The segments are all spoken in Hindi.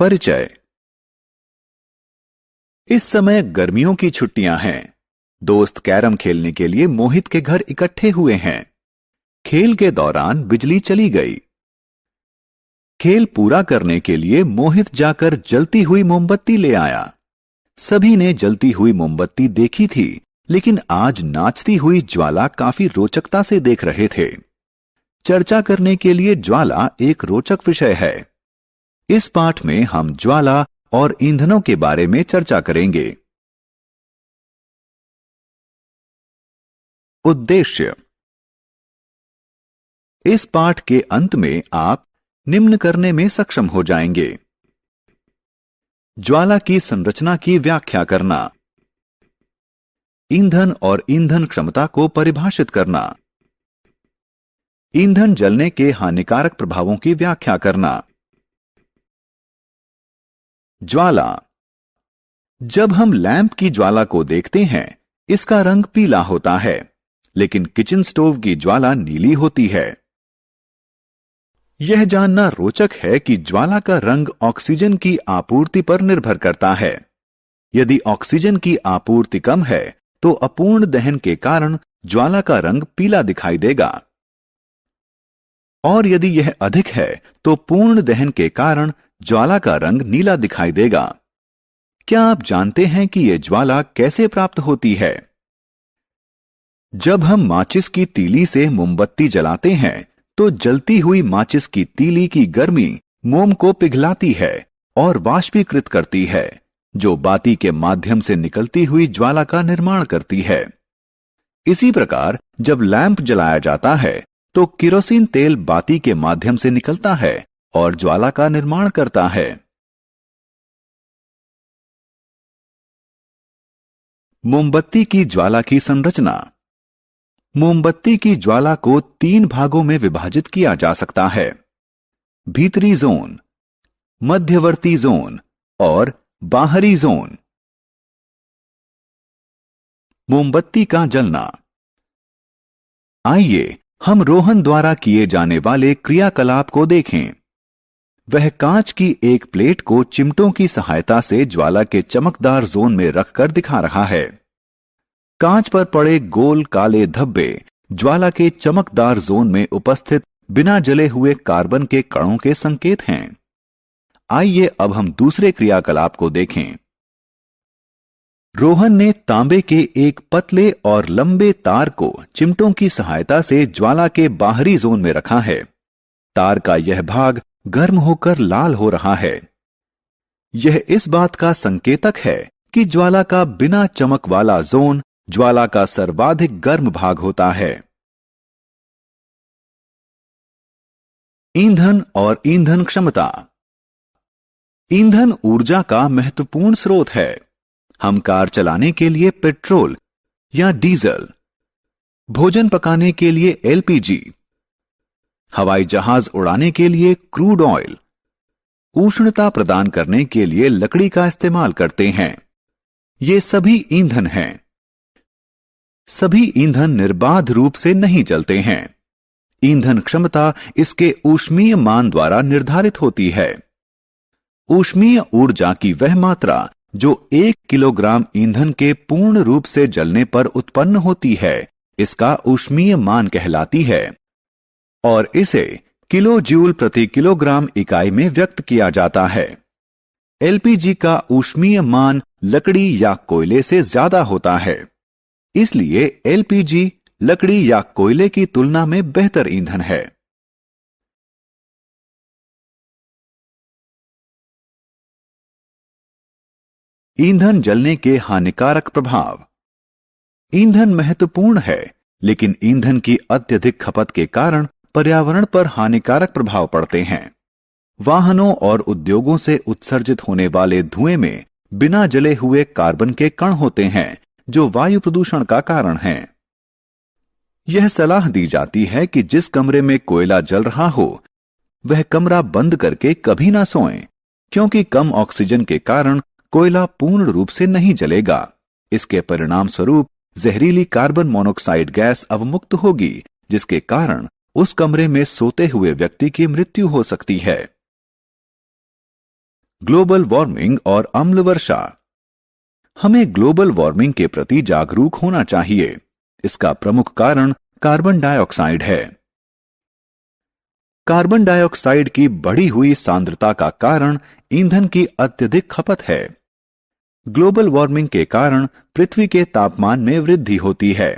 परिचय। इस समय गर्मियों की छुट्टियां हैं। दोस्त कैरम खेलने के लिए मोहित के घर इकट्ठे हुए हैं। खेल के दौरान बिजली चली गई। खेल पूरा करने के लिए मोहित जाकर जलती हुई मोमबत्ती ले आया। सभी ने जलती हुई मोमबत्ती देखी थी, लेकिन आज नाचती हुई ज्वाला काफी रोचकता से देख रहे थे। चर्चा करने के लिए ज्वाला एक रोचक विषय है। इस पाठ में हम ज्वाला और ईंधनों के बारे में चर्चा करेंगे। उद्देश्य। इस पाठ के अंत में आप निम्न करने में सक्षम हो जाएंगे। ज्वाला की संरचना की व्याख्या करना, ईंधन और ईंधन क्षमता को परिभाषित करना, ईंधन जलने के हानिकारक प्रभावों की व्याख्या करना। ज्वाला। जब हम लैंप की ज्वाला को देखते हैं, इसका रंग पीला होता है, लेकिन किचन स्टोव की ज्वाला नीली होती है। यह जानना रोचक है कि ज्वाला का रंग ऑक्सीजन की आपूर्ति पर निर्भर करता है। यदि ऑक्सीजन की आपूर्ति कम है, तो अपूर्ण दहन के कारण ज्वाला का रंग पीला दिखाई देगा, और यदि यह अधिक है, तो पूर्ण दहन के कारण ज्वाला का रंग नीला दिखाई देगा। क्या आप जानते हैं कि यह ज्वाला कैसे प्राप्त होती है? जब हम माचिस की तीली से मोमबत्ती जलाते हैं, तो जलती हुई माचिस की तीली की गर्मी मोम को पिघलाती है और वाष्पीकृत करती है, जो बाती के माध्यम से निकलती हुई ज्वाला का निर्माण करती है। इसी प्रकार जब लैंप जलाया जाता है, तो केरोसिन तेल बाती के माध्यम से निकलता है और ज्वाला का निर्माण करता है। मोमबत्ती की ज्वाला की संरचना। मोमबत्ती की ज्वाला को 3 भागों में विभाजित किया जा सकता है: भीतरी जोन, मध्यवर्ती जोन और बाहरी जोन। मोमबत्ती का जलना। आइए हम रोहन द्वारा किए जाने वाले क्रियाकलाप को देखें। वह कांच की एक प्लेट को चिमटों की सहायता से ज्वाला के चमकदार जोन में रखकर दिखा रहा है। कांच पर पड़े गोल काले धब्बे ज्वाला के चमकदार जोन में उपस्थित बिना जले हुए कार्बन के कणों के संकेत हैं। आइए अब हम दूसरे क्रियाकलाप को देखें। रोहन ने तांबे के एक पतले और लंबे तार को चिमटों की सहायता से ज्वाला के बाहरी जोन में रखा है। तार का यह भाग गर्म होकर लाल हो रहा है। यह इस बात का संकेतक है कि ज्वाला का बिना चमक वाला जोन ज्वाला का सर्वाधिक गर्म भाग होता है। ईंधन और ईंधन क्षमता। ईंधन ऊर्जा का महत्वपूर्ण स्रोत है। हम कार चलाने के लिए पेट्रोल या डीजल, भोजन पकाने के लिए एलपीजी, हवाई जहाज उड़ाने के लिए क्रूड ऑयल, उष्णता प्रदान करने के लिए लकड़ी का इस्तेमाल करते हैं। ये सभी ईंधन हैं। सभी ईंधन निर्बाध रूप से नहीं जलते हैं। ईंधन क्षमता इसके ऊष्मीय मान द्वारा निर्धारित होती है। ऊष्मीय ऊर्जा की वह मात्रा जो 1 किलोग्राम ईंधन के पूर्ण रूप से जलने पर उत्पन्न होती है, इसका ऊष्मीय मान कहलाती है, और इसे किलो जूल प्रति किलोग्राम इकाई में व्यक्त किया जाता है। एलपीजी का ऊष्मीय मान लकड़ी या कोयले से ज्यादा होता है, इसलिए एलपीजी लकड़ी या कोयले की तुलना में बेहतर ईंधन है। ईंधन जलने के हानिकारक प्रभाव। ईंधन महत्वपूर्ण है, लेकिन ईंधन की अत्यधिक खपत के कारण पर्यावरण पर हानिकारक प्रभाव पड़ते हैं। वाहनों और उद्योगों से उत्सर्जित होने वाले धुएं में बिना जले हुए कार्बन के कण होते हैं, जो वायु प्रदूषण का कारण हैं। यह सलाह दी जाती है कि जिस कमरे में कोयला जल रहा हो, वह कमरा बंद करके कभी ना सोएं, क्योंकि कम ऑक्सीजन के कारण कोयला पूर्ण रूप से नहीं जलेगा। इसके परिणाम स्वरूप जहरीली कार्बन मोनोऑक्साइड गैस अवमुक्त होगी, जिसके कारण उस कमरे में सोते हुए व्यक्ति की मृत्यु हो सकती है। ग्लोबल वार्मिंग और अम्ल वर्षा। हमें ग्लोबल वार्मिंग के प्रति जागरूक होना चाहिए। इसका प्रमुख कारण कार्बन डाइऑक्साइड है। कार्बन डाइऑक्साइड की बढ़ी हुई सांद्रता का कारण ईंधन की अत्यधिक खपत है। ग्लोबल वार्मिंग के कारण पृथ्वी के तापमान में वृद्धि होती है।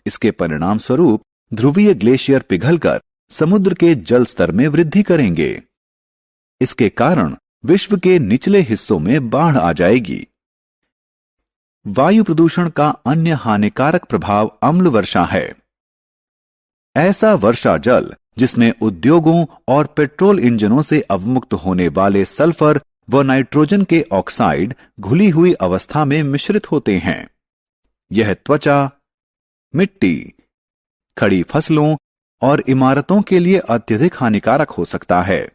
इसके परिणाम स्वरूप ध्रुवीय ग्लेशियर पिघलकर समुद्र के जल स्तर में वृद्धि करेंगे। इसके कारण विश्व के निचले हिस्सों में बाढ़ आ जाएगी। वायु प्रदूषण का अन्य हानिकारक प्रभाव अम्ल वर्षा है। ऐसा वर्षा जल जिसमें उद्योगों और पेट्रोल इंजनों से अवमुक्त होने वाले सल्फर व नाइट्रोजन के ऑक्साइड घुली हुई अवस्था में मिश्रित होते हैं। यह त्वचा, मिट्टी, खड़ी फसलों और इमारतों के लिए अत्यधिक हानिकारक हो सकता है।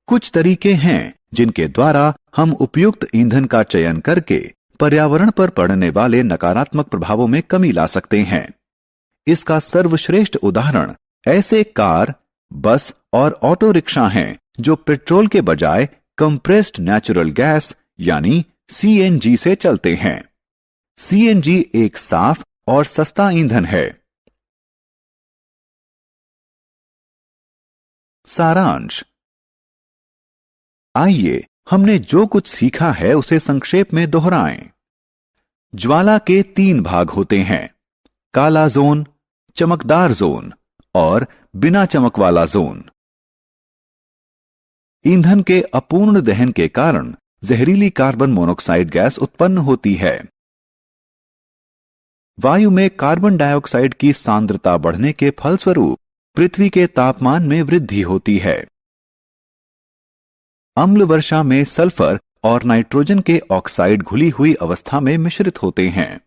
कुछ तरीके हैं जिनके द्वारा हम उपयुक्त ईंधन का चयन करके पर्यावरण पर पड़ने वाले नकारात्मक प्रभावों में कमी ला सकते हैं। इसका सर्वश्रेष्ठ उदाहरण ऐसे कार, बस और ऑटो रिक्शा हैं जो पेट्रोल के बजाय कंप्रेस्ड नेचुरल गैस यानी सीएनजी से चलते हैं। सीएनजी एक साफ और सस्ता ईंधन है। सारांश। आइए हमने जो कुछ सीखा है उसे संक्षेप में दोहराएं। ज्वाला के 3 भाग होते हैं: काला जोन, चमकदार जोन और बिना चमक वाला जोन। ईंधन के अपूर्ण दहन के कारण जहरीली कार्बन मोनोऑक्साइड गैस उत्पन्न होती है। वायु में कार्बन डाइऑक्साइड की सांद्रता बढ़ने के फलस्वरूप पृथ्वी के तापमान में वृद्धि होती है। अम्ल वर्षा में सल्फर और नाइट्रोजन के ऑक्साइड घुली हुई अवस्था में मिश्रित होते हैं।